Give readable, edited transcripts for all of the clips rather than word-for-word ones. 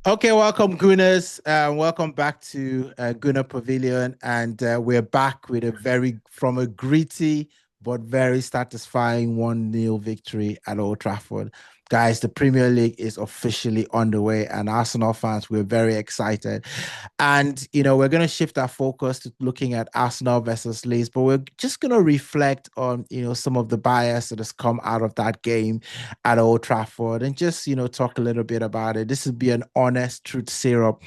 Okay, welcome, Gooners. Welcome back to Gooner Pavilion, and we're back with from a gritty but very satisfying 1-0 victory at Old Trafford. Guys, the Premier League is officially underway, and Arsenal fans, we're very excited. And we're going to shift our focus to looking at Arsenal versus Leeds, but we're just going to reflect on some of the bias that has come out of that game at Old Trafford and just, talk a little bit about it. This would be an honest truth syrup,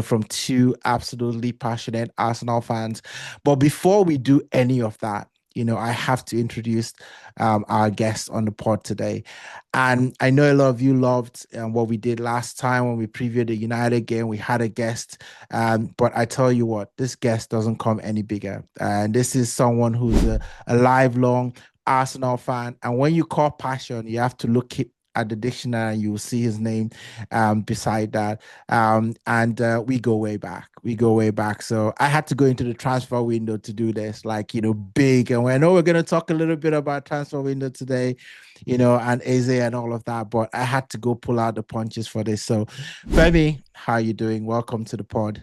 from two absolutely passionate Arsenal fans. But before we do any of that, I have to introduce our guest on the pod today. And I know a lot of you loved what we did last time when we previewed the United game. We had a guest, but I tell you what, this guest doesn't come any bigger. And this is someone who's a lifelong Arsenal fan. And when you call passion, you have to look at the dictionary and you will see his name beside that. And we go way back. We go way back. So I had to go into the transfer window to do this, like, big. And I know we're going to talk a little bit about transfer window today, and Eze and all of that, but I had to go pull out the punches for this. So, Femi, how are you doing? Welcome to the pod.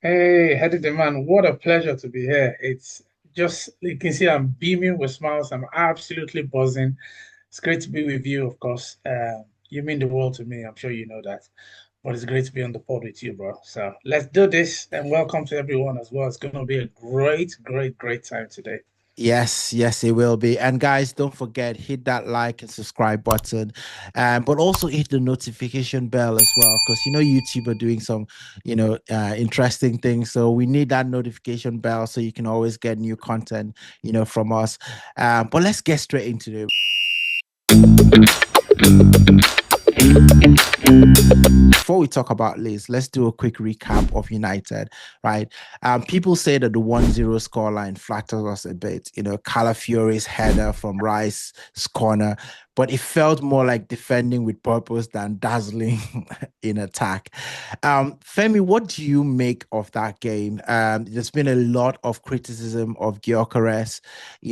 Hey, Headed Man, what a pleasure to be here. It's just, you can see I'm beaming with smiles. I'm absolutely buzzing. It's great to be with you, of course. You mean the world to me. I'm sure you know that. But it's great to be on the pod with you, bro. So let's do this and welcome to everyone as well. It's going to be a great, great, great time today. Yes, yes, it will be. And guys, don't forget, hit that like and subscribe button. But also hit the notification bell as well, because YouTube are doing some, interesting things. So we need that notification bell so you can always get new content, from us. But let's get straight into it. Before we talk about Leeds, let's do a quick recap of United, right? People say that the 1-0 scoreline flatters us a bit. Calafiori's header from Rice's corner, but it felt more like defending with purpose than dazzling in attack. Femi, what do you make of that game? There's been a lot of criticism of Gyökeres,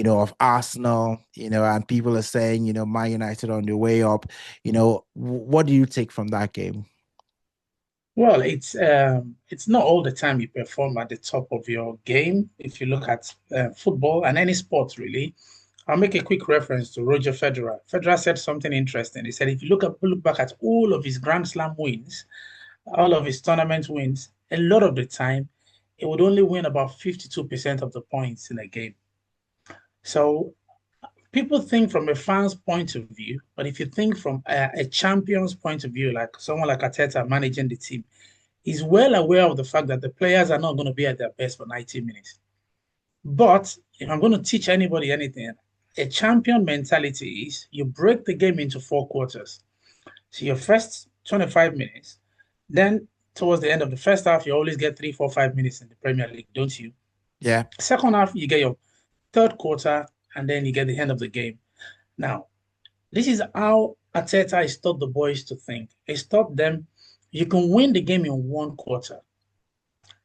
of Arsenal, and people are saying, Man United on the way up. What do you take from that game? Well, it's not all the time you perform at the top of your game. If you look at football and any sport, really, I'll make a quick reference to Roger Federer. Federer said something interesting. He said, if you look back at all of his Grand Slam wins, all of his tournament wins, a lot of the time, he would only win about 52% of the points in a game. So people think from a fan's point of view, but if you think from a champion's point of view, like someone like Arteta managing the team, he's well aware of the fact that the players are not going to be at their best for 90 minutes. But if I'm going to teach anybody anything, a champion mentality is you break the game into four quarters. So your first 25 minutes, then towards the end of the first half, you always get 3, 4, 5 minutes in the Premier League, don't you? Yeah. Second half, you get your third quarter, and then you get the end of the game. Now, this is how Arteta has taught the boys to think. He's taught them you can win the game in one quarter.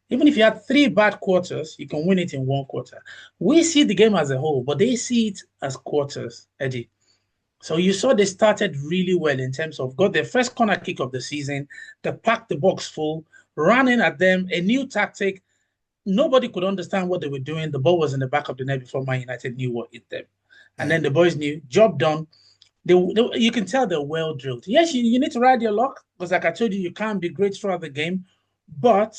Even if you had three bad quarters, you can win it in one quarter. We see the game as a whole, but they see it as quarters, Eddie. So you saw they started really well in terms of got their first corner kick of the season. They packed the box full, running at them, a new tactic. Nobody could understand what they were doing. The ball was in the back of the net before Man United knew what hit them. And Yeah. then the boys knew, job done. You can tell they're well drilled. Yes, you need to ride your luck because, like I told you, you can't be great throughout the game. But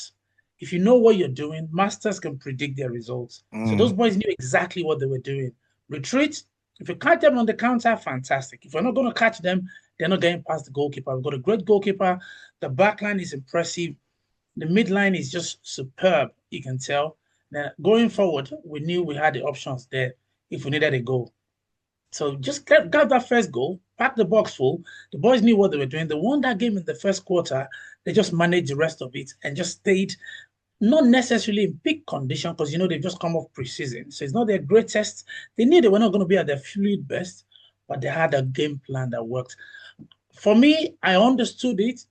if you know what you're doing, masters can predict their results. So those Mm. boys knew exactly what they were doing. Retreat. If you catch them on the counter, fantastic. If you're not going to catch them, they're not getting past the goalkeeper. We've got a great goalkeeper. The back line is impressive. The midline is just superb. You can tell. Now, going forward, we knew we had the options there if we needed a goal. So just got that first goal, packed the box full. The boys knew what they were doing. They won that game in the first quarter. They just managed the rest of it and just stayed not necessarily in peak condition because they've just come off preseason. So it's not their greatest. They knew they were not going to be at their fluid best, but they had a game plan that worked. For me, I understood it.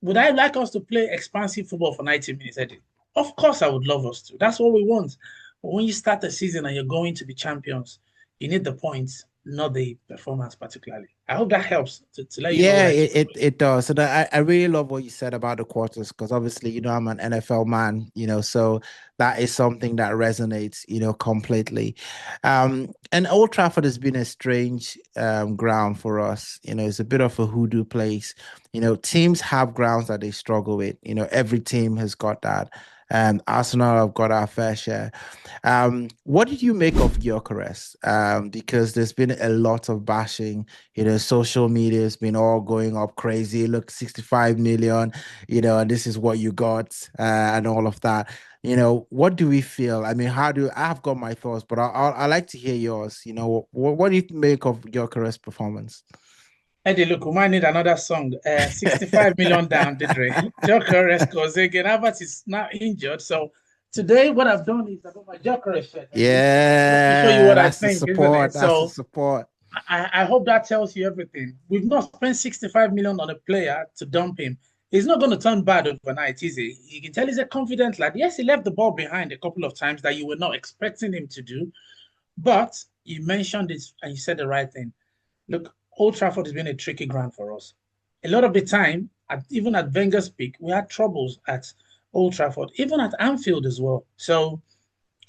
Would I like us to play expansive football for 90 minutes, Eddie? Of course, I would love us to. That's what we want. But when you start the season and you're going to be champions, you need the points. not the performance particularly. I hope that helps to let you know what Yeah, I took away. it does. And I really love what you said about the quarters because obviously, I'm an NFL man, so that is something that resonates, completely. And Old Trafford has been a strange ground for us. It's a bit of a hoodoo place. Teams have grounds that they struggle with. Every team has got that. Arsenal have got our fair share. What did you make of Gyökeres? Because there's been a lot of bashing. Social media has been all going up crazy. Look, 65 million, and this is what you got, and all of that. What do we feel? I mean, I've got my thoughts, but I like to hear yours. What do you make of Gyökeres' performance? Eddie, look, we might need another song. 65 million down, Didre. Gyökeres goes again. Havertz is now injured. So today, what I've done is I got my Gyökeres shirt. Let me show you Yeah, what I that's the think, isn't it? support. That's the So support. I hope that tells you everything. We've not spent 65 million on a player to dump him. He's not going to turn bad overnight, is he? You can tell he's a confident lad. Yes, he left the ball behind a couple of times that you were not expecting him to do. But you mentioned it and you said the right thing. Look, Old Trafford has been a tricky ground for us. A lot of the time, even at Wenger's peak, we had troubles at Old Trafford, even at Anfield as well. So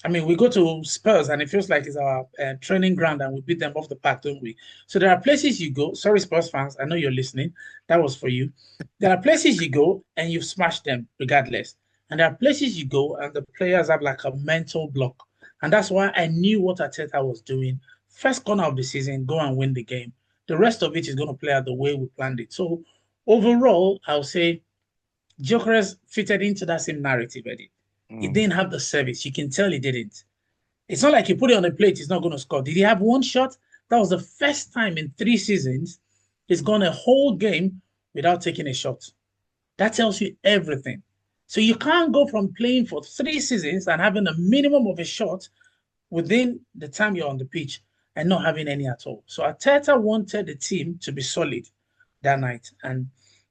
I mean, we go to Spurs and it feels like it's our training ground and we beat them off the park, don't we? So there are places you go. Sorry, Spurs fans, I know you're listening. That was for you. There are places you go and you smash them regardless. And there are places you go and the players have like a mental block. And that's why I knew what Arteta was doing. First corner of the season, go and win the game. The rest of it is going to play out the way we planned it. So overall, I'll say Gyökeres fitted into that same narrative, Eddie. He Mm. didn't have the service. You can tell he didn't. It's not like you put it on a plate, he's not going to score. Did he have one shot? That was the first time in 3 seasons he's gone a whole game without taking a shot. That tells you everything. So you can't go from playing for 3 seasons and having a minimum of a shot within the time you're on the pitch and not having any at all. So Arteta wanted the team to be solid that night. And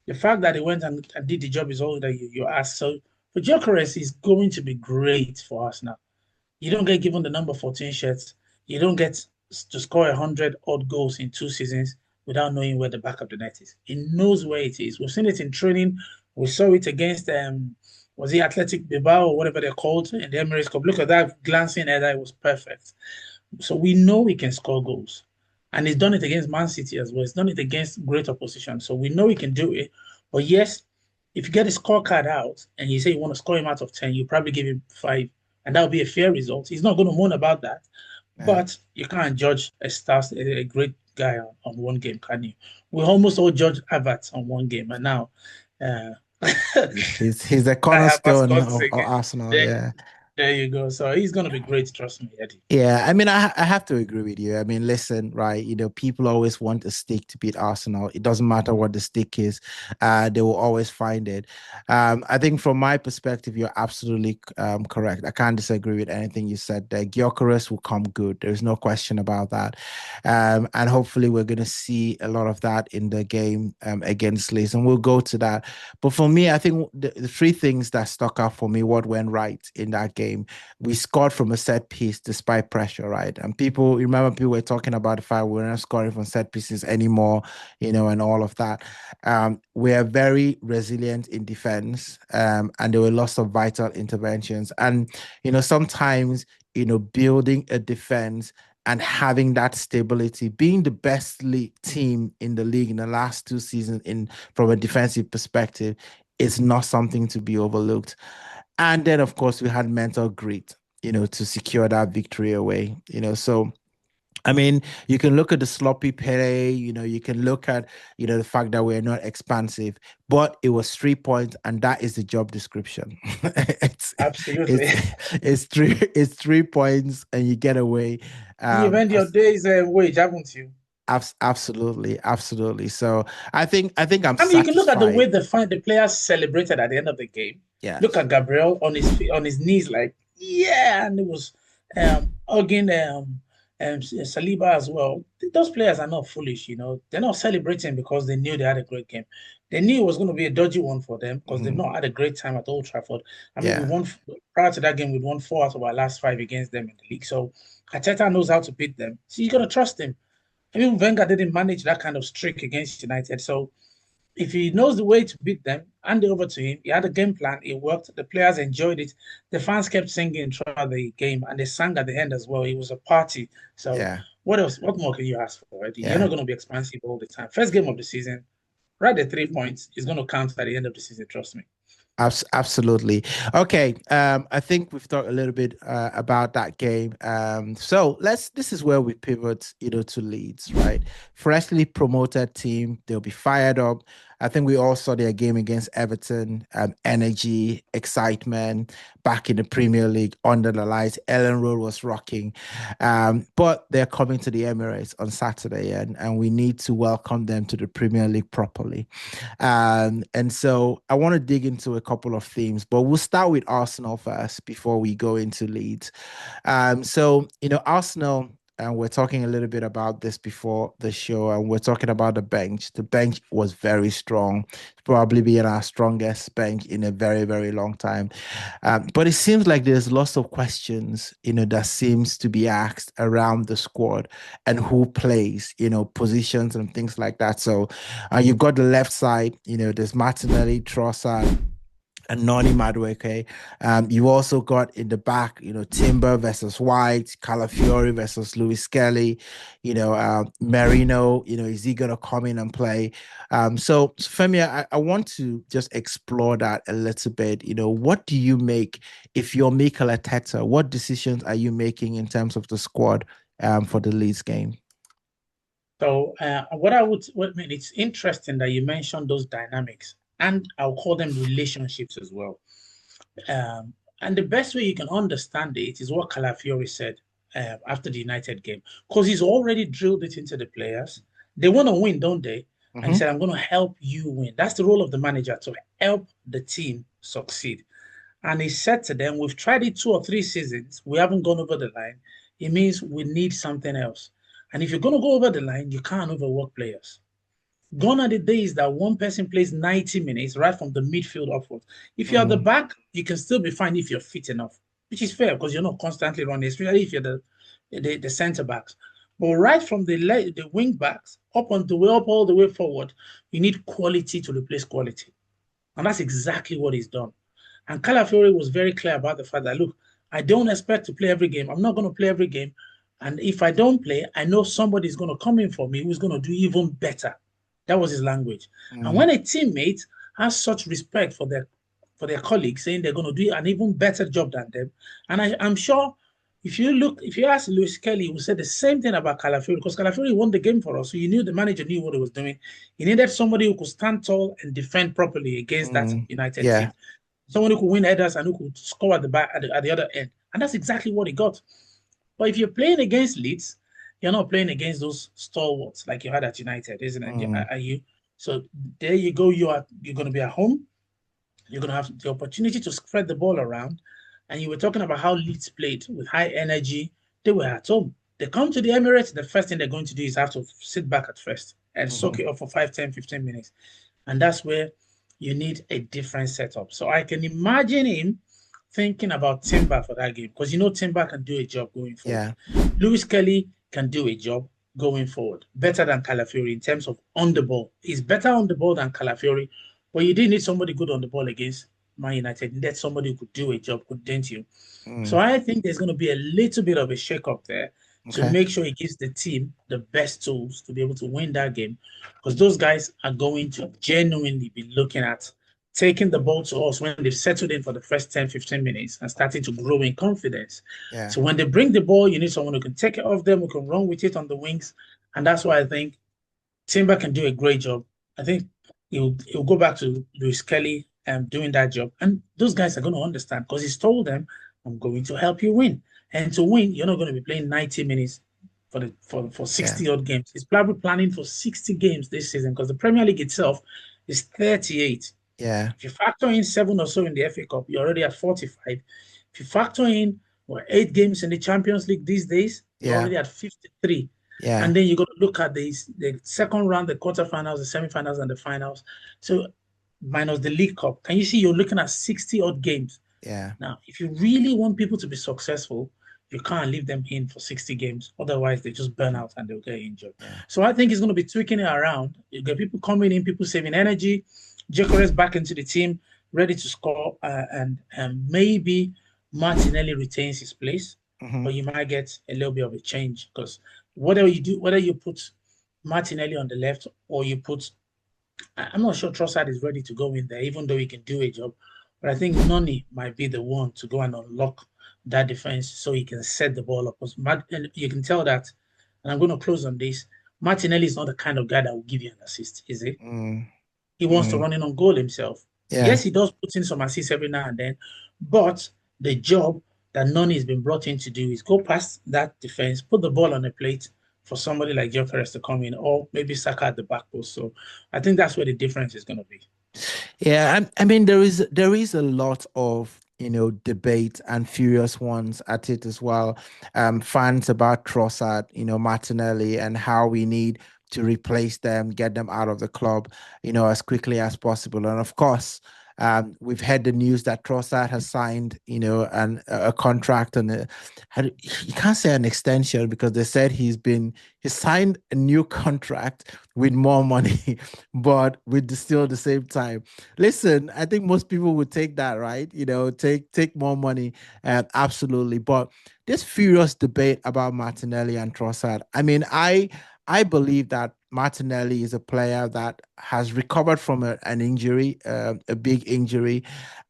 the fact that he went and did the job is all that you asked. So for Gyökeres is going to be great for us now. You don't get given the number 14 shirts. You don't get to score 100 odd goals in 2 seasons without knowing where the back of the net is. He knows where it is. We've seen it in training. We saw it against was he Athletic Bilbao or whatever they're called in the Emirates Cup. Look at that glancing header. It was perfect. So we know he can score goals. And he's done it against Man City as well. He's done it against great opposition. So we know he can do it. But yes, if you get a scorecard out and you say you want to score him out of 10, you probably give him 5. And that would be a fair result. He's not going to moan about that. Yeah. But you can't judge a great guy on one game, can you? We almost all judge Havertz on one game. And now uh, He's a that Havertz cornerstone scores of again. Arsenal. There, Yeah. there you go. So he's going to be great. Trust me, Eddie. Yeah, I mean, I have to agree with you. I mean, listen, right? People always want a stick to beat Arsenal. It doesn't matter what the stick is, they will always find it. I think from my perspective, you're absolutely correct. I can't disagree with anything you said there. Gyökeres will come good. There's no question about that. And hopefully, we're going to see a lot of that in the game against Leeds, and we'll go to that. But for me, I think the three things that stuck out for me, what went right in that game, we scored from a set piece despite pressure, right? And people were talking about the fact we're not scoring from set pieces anymore, and all of that. We are very resilient in defense, and there were lots of vital interventions. And, sometimes, building a defense and having that stability, being the best team in the league in the last 2 seasons from a defensive perspective, is not something to be overlooked. And then, of course, we had mental grit, to secure that victory away. So I mean, you can look at the sloppy play, you can look at, the fact that we're not expansive, but it was 3 points, and that is the job description. it's Absolutely. it's it's 3 points, and you get away. And you've earned your day's wage, haven't you? Absolutely, absolutely. So I think I'm I mean, you can look at the way satisfied. the players celebrated at the end of the game. Look Yes. at Gabriel on his knees, like yeah, and it was hugging Saliba as well. Those players are not foolish, They're not celebrating because they knew they had a great game. They knew it was going to be a dodgy one for them because they've Mhm. not had a great time at Old Trafford. I mean, we Yeah. won prior to that game. We won 4 out of our last 5 against them in the league. So Arteta knows how to beat them. So you're going to trust him. Even Wenger didn't manage that kind of streak against United. So if he knows the way to beat them, hand it over to him. He had a game plan. It worked. The players enjoyed it. The fans kept singing throughout the game, and they sang at the end as well. It was a party. So Yeah, what else? What more can you ask for? You're yeah. not going to be expansive all the time. First game of the season, right? The 3 points is going to count at the end of the season. Trust me. Absolutely. Okay. I think we've talked a little bit about that game. So this is where we pivot, to Leeds, right? Freshly promoted team. They'll be fired up. I think we all saw their game against Everton. Energy, excitement, back in the Premier League, under the lights. Ellen Road was rocking. But they're coming to the Emirates on Saturday, and we need to welcome them to the Premier League properly. And so I want to dig into a couple of themes, but we'll start with Arsenal first before we go into Leeds. So, Arsenal, and we're talking a little bit about this before the show, and we're talking about the bench. The bench was very strong, probably being our strongest bench in a very, very long time. But it seems like there's lots of questions, that seems to be asked around the squad and who plays, positions and things like that. So you've got the left side, there's Martinelli, Trossard, and Noni Madueke. You also got in the back, Timber versus White, Calafiori versus Louis Skelly, Merino, is he going to come in and play? So Femi, I want to just explore that a little bit. What do you make if you're Mikel Arteta? What decisions are you making in terms of the squad for the Leeds game? So what I mean, it's interesting that you mentioned those dynamics, and I'll call them relationships as well. And the best way you can understand it is what Calafiori said after the United game, because he's already drilled it into the players. They want to win, don't they? And he said, I'm going to help you win. That's the role of the manager, to help the team succeed. And he said to them, we've tried it 2 or 3 seasons. We haven't gone over the line. It means we need something else. And if you're going to go over the line, you can't overwork players. Gone are the days that one person plays 90 minutes right from the midfield upwards. If you're at the back, you can still be fine if you're fit enough, which is fair because you're not constantly running, especially if you're the center backs. But right from the wing backs up on the way up all the way forward, you need quality to replace quality. And that's exactly what he's done. And Calafiori was very clear about the fact that, look, I don't expect to play every game. I'm not going to play every game. And if I don't play, I know somebody's going to come in for me who's going to do even better. That was his language. And when a teammate has such respect for their colleagues, saying they're going to do an even better job than them, and I'm sure if you ask Luis Kelly, he will say the same thing about Calafiori, because Calafiori won the game for us. So you knew the manager knew what he was doing. He needed somebody who could stand tall and defend properly against that United Yeah. team. Someone who could win headers and who could score at the back at the other end. And that's exactly what he got. But if you're playing against Leeds, you're not playing against those stalwarts like you had at United, isn't it? Are you? So there you go. You're going to be at home. You're going to have the opportunity to spread the ball around. And you were talking about how Leeds played with high energy. They were at home. They come to the Emirates. The first thing they're going to do is have to sit back at first and soak it up for 5, 10, 15 minutes. And that's where you need a different setup. So I can imagine him thinking about Timber for that game, because Timber can do a job going forward. Yeah. Lewis Kelly can do a job going forward, better than Calafiori in terms of on the ball. He's better on the ball than Calafiori, but you didn't need somebody good on the ball against Man United. You needed somebody who could do a job, couldn't you? So I think there's going to be a little bit of a shake-up there to make sure he gives the team the best tools to be able to win that game, because those guys are going to genuinely be looking at taking the ball to us when they've settled in for the first 10, 15 minutes and starting to grow in confidence. Yeah. So when they bring the ball, you need someone who can take it off them, who can run with it on the wings. And that's why I think Timber can do a great job. I think he'll go back to Luis Kelly doing that job. And those guys are going to understand, because he's told them, I'm going to help you win. And to win, you're not going to be playing 90 minutes for 60 odd games. He's probably planning for 60 games this season, because the Premier League itself is 38. Yeah. If you factor in 7 or so in the FA Cup, you're already at 45. If you factor in 8 games in the Champions League these days, you're already at 53. Yeah. And then you got to look at the second round, the quarterfinals, the semifinals, and the finals. So minus the League Cup, can you see you're looking at 60 odd games? Yeah. Now, if you really want people to be successful, You can't leave them in for 60 games. Otherwise, they just burn out and they'll get injured. Yeah. So I think he's going to be tweaking it around. You get people coming in, people saving energy. Gyökeres back into the team, ready to score. And maybe Martinelli retains his place, but you might get a little bit of a change because whatever you do, whether you put Martinelli on the left or you put, I'm not sure Trossard is ready to go in there, even though he can do a job. But I think Noni might be the one to go and unlock that defense so he can set the ball up. And you can tell that, and I'm going to close on this. Martinelli is not the kind of guy that will give you an assist, is he? He wants to run in on goal himself. Yeah. Yes, he does put in some assists every now and then, but the job that Noni has been brought in to do is go past that defense, put the ball on the plate for somebody like Gyökeres to come in, or maybe Saka at the back post. So I think that's where the difference is going to be. Yeah, I mean there is a lot of debate and furious ones at it as well. Fans about Trossard, Martinelli, and how we need to replace them, get them out of the club, as quickly as possible. And of course, we've heard the news that Trossard has signed, a contract, and you can't say an extension because they said he signed a new contract with more money, but with still the same time. Listen, I think most people would take that, right? Take more money, absolutely. But this furious debate about Martinelli and Trossard. I mean, I believe that Martinelli is a player that has recovered from an injury, a big injury,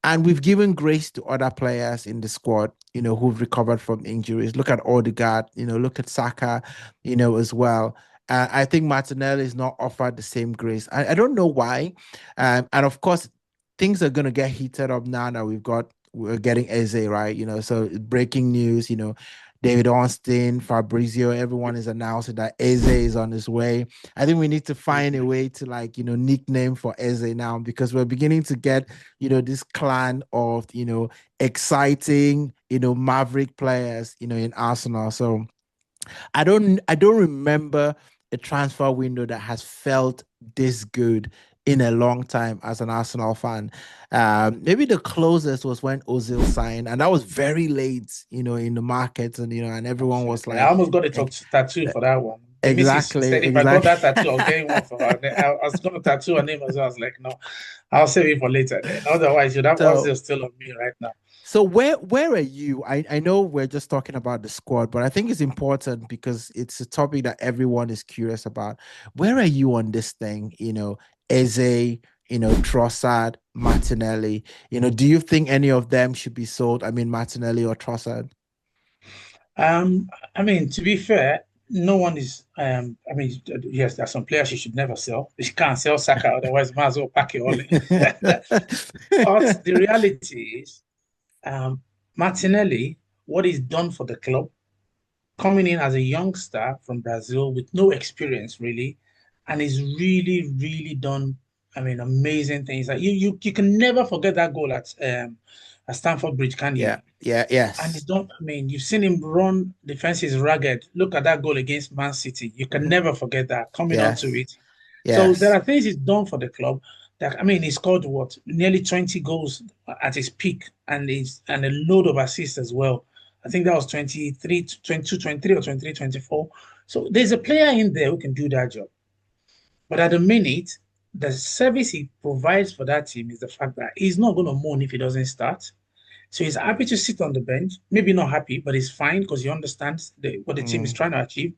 and we've given grace to other players in the squad, who've recovered from injuries. Look at Odegaard, look at Saka, as well. I think Martinelli is not offered the same grace. I don't know why, and of course, things are going to get heated up now that we're getting Eze, right? So breaking news, David Ornstein, Fabrizio, everyone is announcing that Eze is on his way. I think we need to find a way to nickname for Eze now because we're beginning to get, this clan of, exciting, maverick players, in Arsenal. So I don't remember a transfer window that has felt this good in a long time as an Arsenal fan. Maybe the closest was when Ozil signed, and that was very late, in the market, and and everyone was I like, almost got a tattoo for that one. The missus said if I got exactly. that tattoo, I was getting one for her. I was going to tattoo her name as well. I was like, no, I'll save it for later. Then. Otherwise, that So Ozil's still on me right now. So where are you? I know we're just talking about the squad, but I think it's important because it's a topic that everyone is curious about. Where are you on this thing? Eze, Trossard, Martinelli. Do you think any of them should be sold? I mean, Martinelli or Trossard? I mean, to be fair, no one is. I mean, yes, there are some players you should never sell. You can't sell Saka, otherwise, you might as well pack it all in. But the reality is, Martinelli, what he's done for the club, coming in as a youngster from Brazil with no experience really, and he's really, really done. I mean, amazing things. Like you can never forget that goal at Stamford Bridge, can you? Yeah, yeah, And he's yes. done. I mean, you've seen him run defenses ragged. Look at that goal against Man City. You can never forget that coming onto Yes, it. So there yes. are things he's done for the club. That I mean, he scored what nearly 20 goals at his peak, and a load of assists as well. I think that was 23, 22, 23, or 23, 24. So there's a player in there who can do that job. But at the minute, the service he provides for that team is the fact that he's not going to moan if he doesn't start. So he's happy to sit on the bench. Maybe not happy, but he's fine because he understands what the team is Mm, trying to achieve.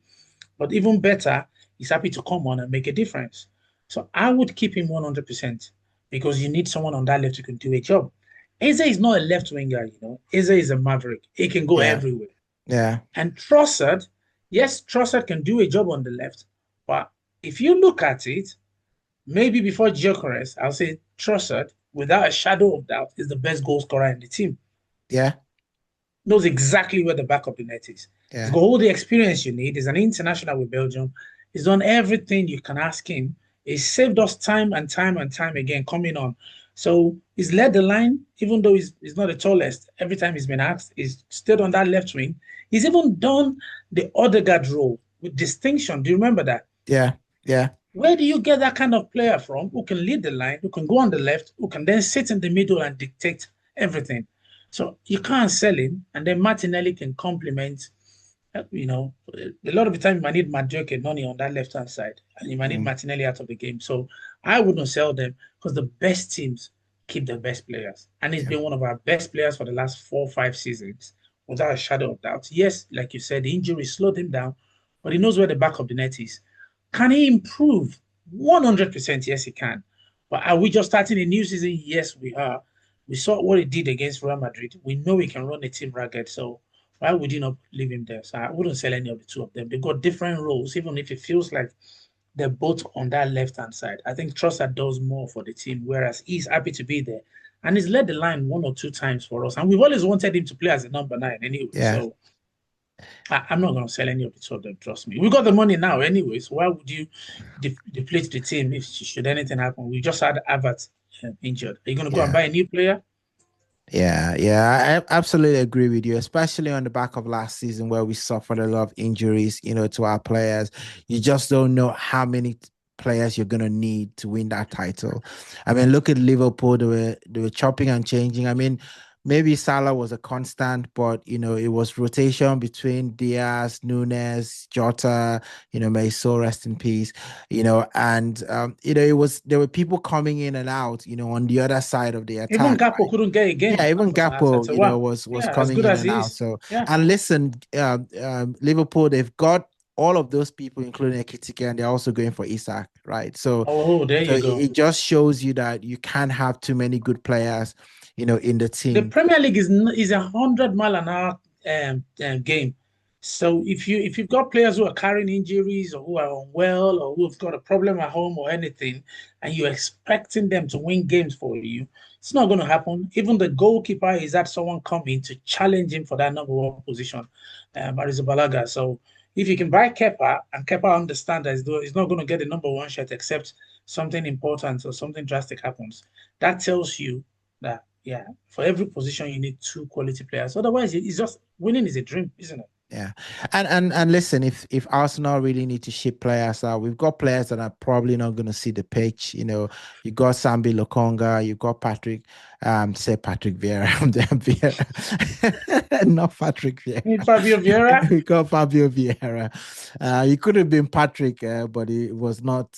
But even better, he's happy to come on and make a difference. So I would keep him 100% because you need someone on that left who can do a job. Eze is not a left winger. Eze is a maverick. He can go yeah, everywhere. yeah, And Trossard, yes, Trossard can do a job on the left. But if you look at it, maybe before Gyökeres, I'll say Trossard, without a shadow of doubt, is the best goal scorer in the team. yeah, Knows exactly where the back of the net is. He's yeah, got all the experience you need. He's an international with Belgium. He's done everything you can ask him. He's saved us time and time and time again coming on. So he's led the line, even though he's not the tallest. Every time he's been asked, he's stayed on that left wing. He's even done the Odegaard role with distinction. Do you remember that? yeah, yeah, Where do you get that kind of player from who can lead the line, who can go on the left, who can then sit in the middle and dictate everything? So you can't sell him, and then Martinelli can complement. A lot of the time you might need Madueke and Noni on that left hand side, and you might need Mm, Martinelli out of the game. So I wouldn't sell them because the best teams keep the best players, and he's yeah, been one of our best players for the last 4 or 5 seasons, without a shadow of doubt. Yes, like you said, the injury slowed him down, but he knows where the back of the net is. Can he improve? 100%, yes, he can. But are we just starting a new season? Yes, we are. We saw what he did against Real Madrid. We know he can run a team ragged. So why would you not leave him there? So I wouldn't sell any of the two of them. They've got different roles, even if it feels like they're both on that left hand side. I think Trossard does more for the team, whereas he's happy to be there. And he's led the line 1 or 2 times for us. And we've always wanted him to play as a number 9 anyway. yeah. So I'm not going to sell any of the two of them, trust me. We got the money now anyway. So why would you deplete the team if should anything happen? We just had Havertz injured. Are you going to go and Yeah. buy a new player? Yeah, yeah, I absolutely agree with you, especially on the back of last season where we suffered a lot of injuries, to our players. You just don't know how many players you're gonna need to win that title. I mean, look at Liverpool, they were chopping and changing. I mean, maybe Salah was a constant, but it was rotation between Diaz, Nunes, Jota, may his soul rest in peace, and it was there were people coming in and out, on the other side of the Even attack, Gakpo right? couldn't get a Yeah, game even at Gakpo, a while. was Yeah, as coming good in as and he out. is. So, Yeah. and listen, Liverpool, they've got all of those people, including Ekitike, and they're also going for Isak, right? So, Oh, there so you it, go. it just shows you that you can't have too many good players, in the The team. Premier League is 100 mile an hour game. So if you've got players who are carrying injuries or who are unwell or who've got a problem at home or anything, and you're expecting them to win games for you, it's not going to happen. Even the goalkeeper is that someone coming to challenge him for that number one position, Balaga. So if you can buy Kepa and Kepa understand that he's not going to get the number one shot except something important or something drastic happens, that tells you that yeah, for every position you need two quality players. Otherwise, it's just winning is a dream, isn't it? Yeah. And listen, if Arsenal really need to ship players out, we've got players that are probably not going to see the pitch. You got Sambi Lokonga, you got Patrick Vieira, Vieira. Not Patrick Need Vieira. Fabio Vieira? We got Fabio Vieira. He could have been Patrick, but he was not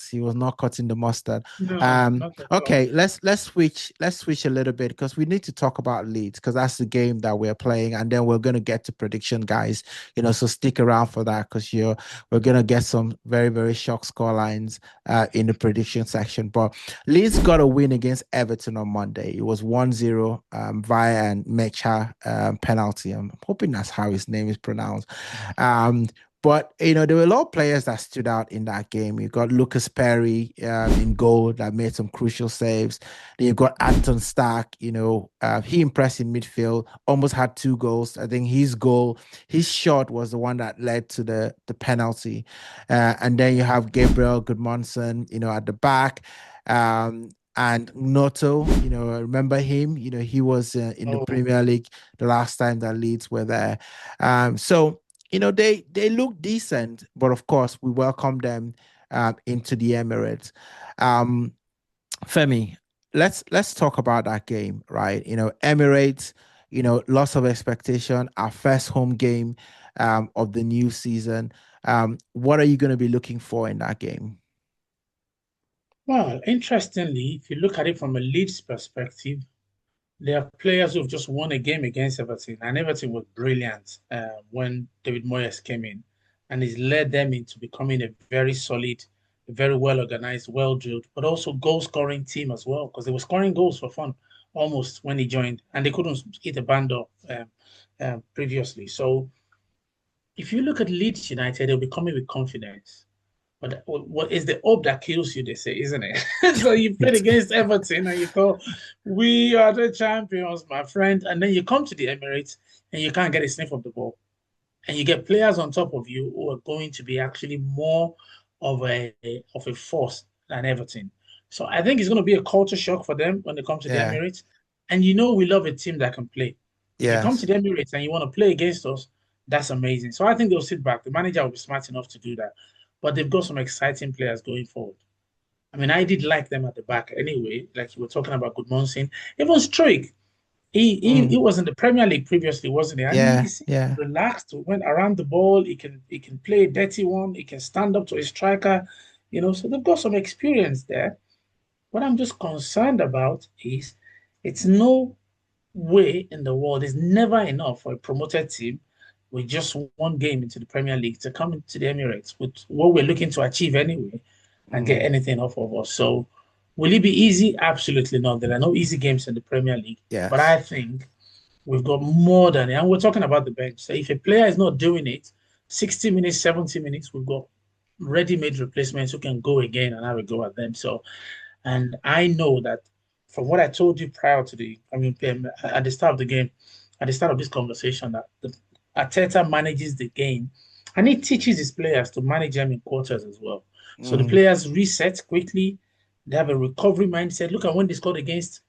cutting the mustard. No, not at all. Okay, let's switch a little bit because we need to talk about Leeds because that's the game that we're playing, and then we're gonna get to prediction, guys. So stick around for that because we're gonna get some very, very shock score lines in the prediction section. But Leeds got a win against Everton on Monday. It was 1-0 via an Nmecha penalty. I'm hoping that's how his name is pronounced. Um, but there were a lot of players that stood out in that game. You got Lucas Perry in goal that made some crucial saves. Then you've got Anton Stach. He impressed in midfield. Almost had 2 goals. I think his shot was the one that led to the penalty. And then you have Gabriel Goodmanson, at the back. And Gnonto, remember him? He was in the Oh, Premier League the last time that Leeds were there. So they look decent, but of course we welcome them into the Emirates. Um, Femi, let's talk about that game, right? Emirates, lots of expectation, our first home game of the new season. What are you going to be looking for in that game? well, interestingly, if you look at it from a Leeds perspective, there are players who've just won a game against Everton, and Everton was brilliant when David Moyes came in, and he's led them into becoming a very solid, very well organized, well drilled, but also goal scoring team as well, because they were scoring goals for fun almost when he joined, and they couldn't hit a band up previously. So if you look at Leeds United, they'll be coming with confidence. But what is the hope that kills you, they say, isn't it? So you played against Everton and you thought, we are the champions, my friend. And then you come to the Emirates and you can't get a sniff of the ball. And you get players on top of you who are going to be actually more of a force than Everton. So I think it's going to be a culture shock for them when they come to the Yeah. Emirates. And we love a team that can play. If you come to Yes. the Emirates and you want to play against us, that's amazing. So I think they'll sit back. The manager will be smart enough to do that. But they've got some exciting players going forward. I mean, I did like them at the back anyway, like you were talking about Goodmanson. Even Struik. He Mm. was in the Premier League previously, wasn't he? And he Yeah, seems yeah. relaxed, went around the ball. He can play a dirty one. He can stand up to a striker, so they've got some experience there. What I'm just concerned about is it's no way in the world, it's never enough for a promoted team with just one game into the Premier League to come into the Emirates with what we're looking to achieve anyway and get Mm. anything off of us. So, will it be easy? Absolutely not. There are no easy games in the Premier League, but Yes. I think we've got more than it. And we're talking about the bench. So, if a player is not doing it, 60 minutes, 70 minutes, we've got ready made replacements who can go again and have a go at them. So, and I know that from what I told you prior to at the start of the game, at the start of this conversation, that Arteta manages the game and he teaches his players to manage them in quarters as well. So the Mm. players reset quickly. They have a recovery mindset. Look at when they scored against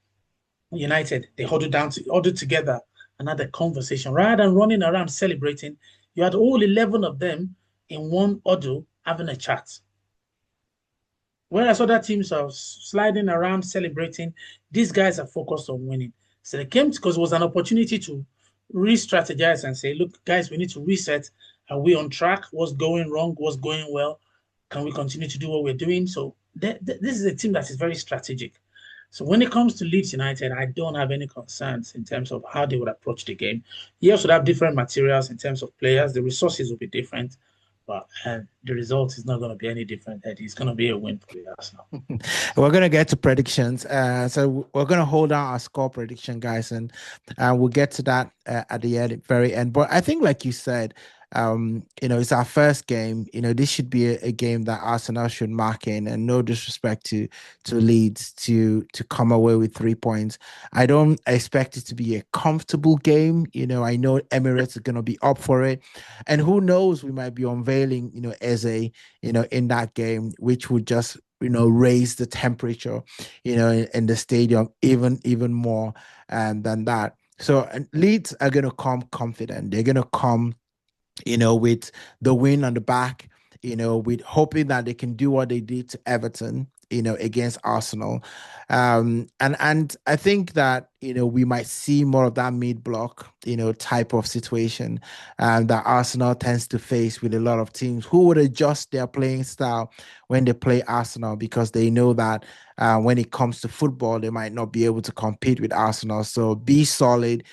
United, they huddled together and had a conversation rather than running around celebrating. You had all 11 of them in one huddle having a chat. Whereas other teams are sliding around celebrating, these guys are focused on winning. So they came because it was an opportunity to re-strategize and say, look, guys, we need to reset. Are we on track? What's going wrong? What's going well? Can we continue to do what we're doing? So this is a team that is very strategic. So when it comes to Leeds United, I don't have any concerns in terms of how they would approach the game. Yes, would have different materials in terms of players. The resources will be different, but the result is not going to be any different. It's going to be a win for the Arsenal. We're gonna get to predictions. So we're gonna hold on our score prediction, guys, and we'll get to that at the very end. But I think, like you said, it's our first game. This should be a game that Arsenal should mark in, and no disrespect to Leeds to come away with 3 points. I don't expect it to be a comfortable game. I know Emirates are gonna be up for it, and who knows, we might be unveiling, Eze, in that game, which would just raise the temperature in the stadium even more than that. So Leeds are going to come confident. They're going to come with the win on the back, with hoping that they can do what they did to Everton, against Arsenal. And I think that, we might see more of that mid block, type of situation that Arsenal tends to face with a lot of teams who would adjust their playing style when they play Arsenal because they know that when it comes to football, they might not be able to compete with Arsenal. So be solid,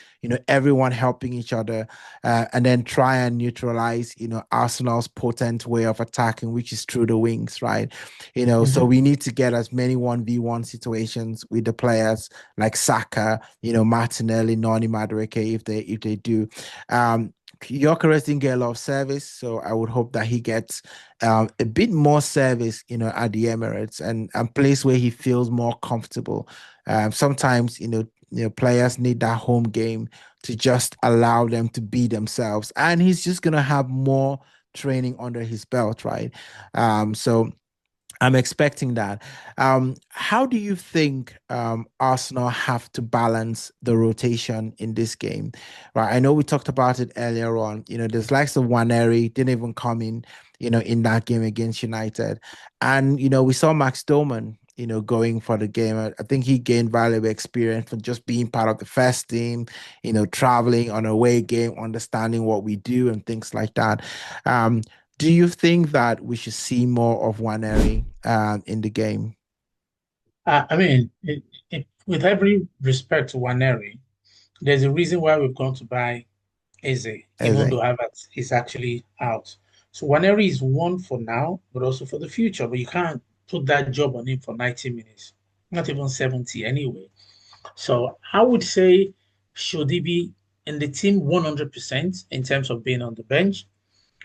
everyone helping each other, and then try and neutralize, Arsenal's potent way of attacking, which is through the wings, right? So Mhm. we need to get as many 1v1 situations with the players like Saka, Martinelli, Noni, Madueke, if they do. Gyökeres didn't get a lot of service, so I would hope that he gets a bit more service, at the Emirates and place where he feels more comfortable. Sometimes, players need that home game to just allow them to be themselves, and he's just gonna have more training under his belt, right? So I'm expecting that. How do you think Arsenal have to balance the rotation in this game? Right. I know we talked about it earlier on. There's likes of Nwaneri didn't even come in, in that game against United. And, we saw Max Doman, going for the game. I think he gained valuable experience from just being part of the first team, traveling on a away game, understanding what we do and things like that. Um, do you think that we should see more of Nwaneri in the game? I mean, with every respect to Nwaneri, there's a reason why we've gone to buy Eze, As even a though Havertz is actually out. So Nwaneri is one for now, but also for the future. But you can't put that job on him for 90 minutes, not even 70 anyway. So I would say, should he be in the team 100% in terms of being on the bench?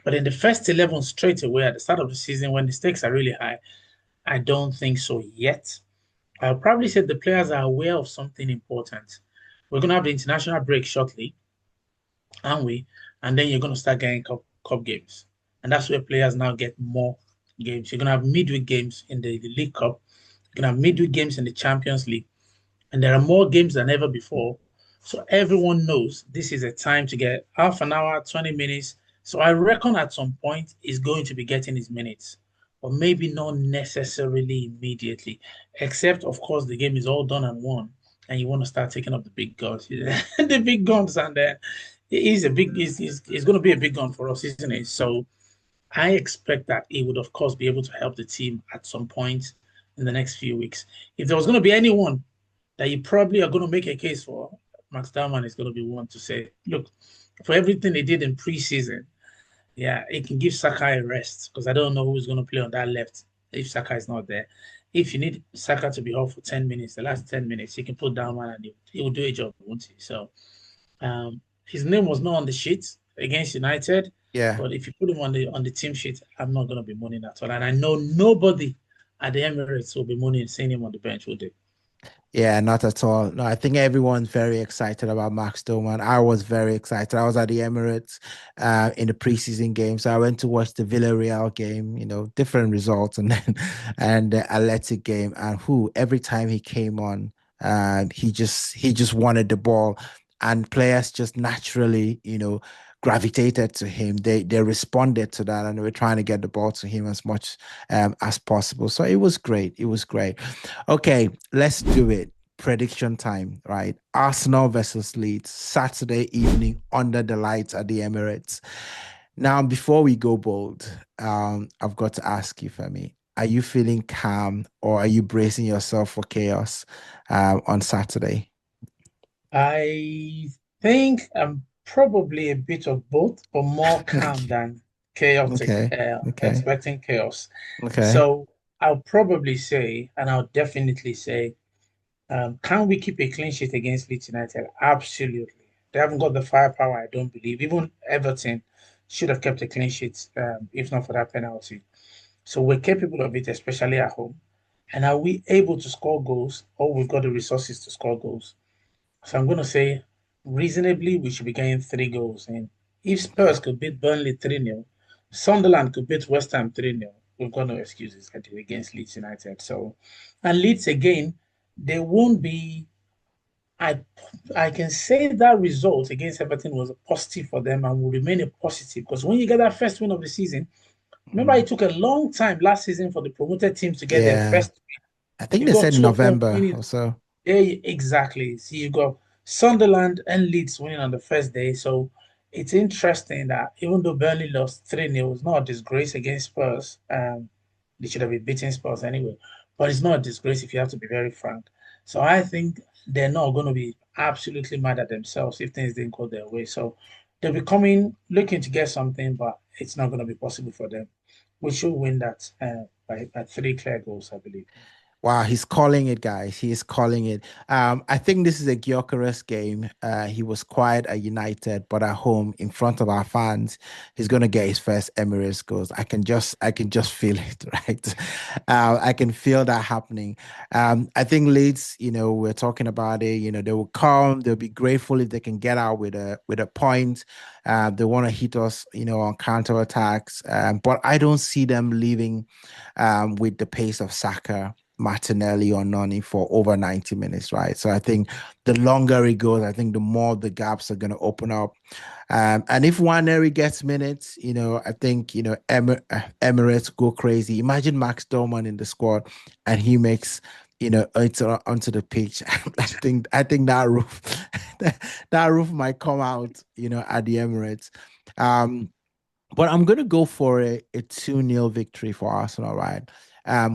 But in the first 11 straight away at the start of the season, when the stakes are really high, I don't think so yet. I'll probably say the players are aware of something important. We're going to have the international break shortly, aren't we? And then you're going to start getting cup games. And that's where players now get more games. You're going to have midweek games in the League Cup. You're going to have midweek games in the Champions League. And there are more games than ever before. So everyone knows this is a time to get half an hour, 20 minutes. So I reckon at some point he's going to be getting his minutes, but maybe not necessarily immediately, except, of course, the game is all done and won and you want to start taking up the big guns, the big guns, and it's going to be a big gun for us, isn't it? So I expect that he would, of course, be able to help the team at some point in the next few weeks. If there was going to be anyone that you probably are going to make a case for, Max Darman is going to be one to say, look, for everything he did in preseason, yeah, it can give Saka a rest because I don't know who's going to play on that left if Saka is not there. If you need Saka to be off for 10 minutes, the last 10 minutes, he can put down one and he will do a job, won't he? So his name was not on the sheet against United, Yeah. but if you put him on the team sheet, I'm not going to be mourning at all. And I know nobody at the Emirates will be mourning seeing him on the bench, will they? Yeah, not at all. No, I think everyone's very excited about Max Doman. I was very excited. I was at the Emirates in the preseason game. So I went to watch the Villarreal game, different results, and then and the Athletic game. And who every time he came on, he just wanted the ball. And players just naturally, gravitated to him. They responded to that and they were trying to get the ball to him as much as possible. So it was great. It was great. Okay, let's do it. Prediction time, right? Arsenal versus Leeds, Saturday evening under the lights at the Emirates. Now, before we go bold, I've got to ask you, Femi, are you feeling calm or are you bracing yourself for chaos on Saturday? I think I'm probably a bit of both, but more calm than chaotic, Okay, okay, expecting chaos. okay. So I'll probably say, and I'll definitely say, can we keep a clean sheet against Leeds United? Absolutely. They haven't got the firepower, I don't believe. Even Everton should have kept a clean sheet, if not for that penalty. So we're capable of it, especially at home. And are we able to score goals, or we've got the resources to score goals? So I'm going to say, reasonably, we should be getting 3 goals. And if Spurs could beat Burnley 3-0, Sunderland could beat West Ham 3-0, we've got no excuses against Leeds United. So, and Leeds again, they won't be. I I can say that result against Everton was a positive for them and will remain a positive because when you get that first win of the season, remember Mhm. it took a long time last season for the promoted teams to get their Yeah, first win. I think You they got said two of them November winning. or so. Yeah, exactly. See, you got Sunderland and Leeds winning on the first day. So it's interesting that even though Burnley lost 3-0, it's not a disgrace against Spurs. They should have been beating Spurs anyway. But it's not a disgrace if you have to be very frank. So I think they're not going to be absolutely mad at themselves if things didn't go their way. So they'll be coming looking to get something, but it's not going to be possible for them. We should win that by 3 clear goals, I believe. Wow, he's calling it, guys. He is calling it. I think this is a Gyökeres game. He was quiet at United, but at home in front of our fans, he's gonna get his first Emirates goals. I can just feel it, right? I can feel that happening. I think Leeds, we're talking about it. They will come. They'll be grateful if they can get out with a point. They want to hit us, on counter attacks. But I don't see them leaving with the pace of Saka. Martinelli or Noni for over 90 minutes, right? So I think the longer it goes, I think the more the gaps are going to open up. And if Nwaneri gets minutes, I think, Emirates go crazy. Imagine Max Dorman in the squad and he makes, it onto the pitch. I think that roof, that roof might come out, at the Emirates. Um, but I'm going to go for a 2-0 victory for Arsenal, right?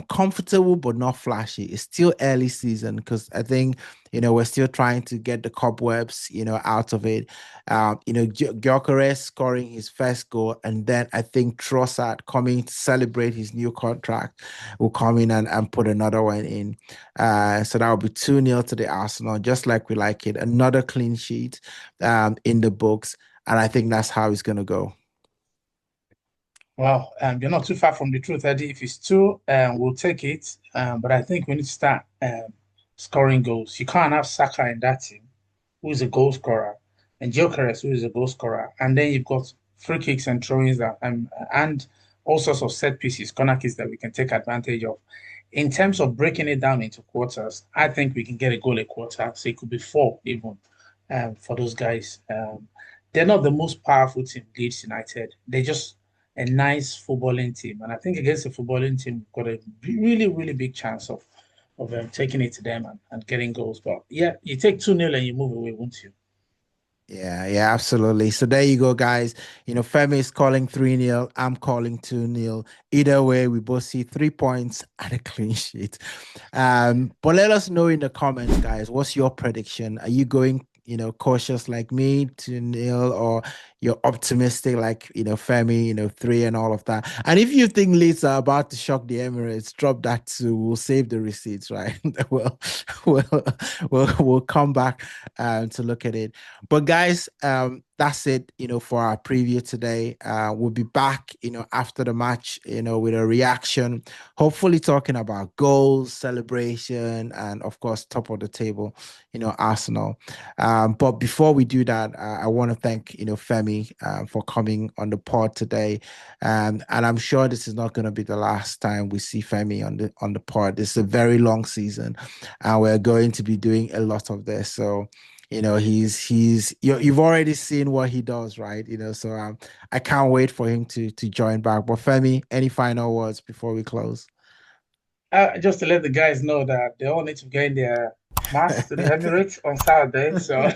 Comfortable but not flashy. It's still early season because I think, we're still trying to get the cobwebs, out of it. Gyökeres scoring his first goal, and then I think Trossard coming to celebrate his new contract will come in and put another one in. So that will be 2-0 to the Arsenal, just like we like it. Another clean sheet in the books. And I think that's how it's going to go. Well, you're not too far from the truth, Eddie. If it's two, we'll take it. But I think we need to start scoring goals. You can't have Saka in that team, who is a goal scorer, and Gyökeres, who is a goal scorer, and then you've got free kicks and throw-ins and all sorts of set pieces, corner kicks that we can take advantage of. In terms of breaking it down into quarters, I think we can get a goal a quarter, so it could be four even for those guys. They're not the most powerful team, Leeds United. They're just a nice footballing team. And I think against a footballing team, we've got a really, really big chance of of taking it to them and getting goals. But yeah, you take 2-0 and you move away, won't you? Yeah, absolutely. So there you go, guys. Femi is calling 3-0. I'm calling 2-0. Either way, we both see 3 points and a clean sheet. But let us know in the comments, guys, what's your prediction? Are you going, cautious like me, 2-0, or you're optimistic like, Femi, 3 and all of that? And if you think Leeds are about to shock the Emirates, drop that too. We'll save the receipts, right? Well, we'll, we'll come back to look at it. But guys, that's it, for our preview today. We'll be back, after the match, with a reaction, hopefully talking about goals, celebration, and of course, top of the table, Arsenal. But before we do that, I want to thank, Femi, for coming on the pod today. And I'm sure this is not going to be the last time we see Femi on the pod. This is a very long season, and we're going to be doing a lot of this. So you've already seen what he does, right? So I can't wait for him to join back. But Femi, any final words before we close? Just to let the guys know that they all need to get in their mass to the Emirates on Saturday. So